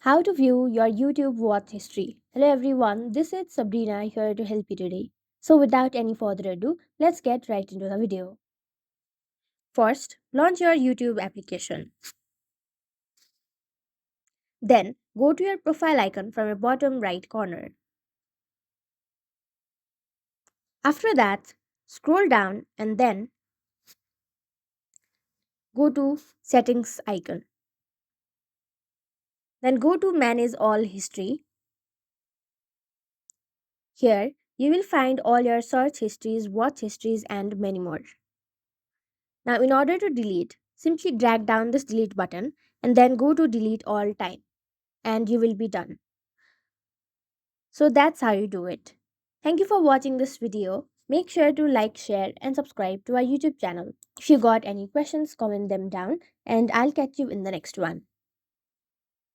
How to view your YouTube watch history. Hello everyone, this is Sabrina here to help you today. So without any further ado, let's get right into the video. First, launch your YouTube application. Then, go to your profile icon from the bottom right corner. After that, scroll down and then go to settings icon. Then go to manage all history. Here, you will find all your search histories, watch histories and many more. Now, in order to delete, simply drag down this delete button and then go to delete all time and you will be done. So that's how you do it. Thank you for watching this video. Make sure to like, share and subscribe to our YouTube channel. If you got any questions, comment them down and I'll catch you in the next one.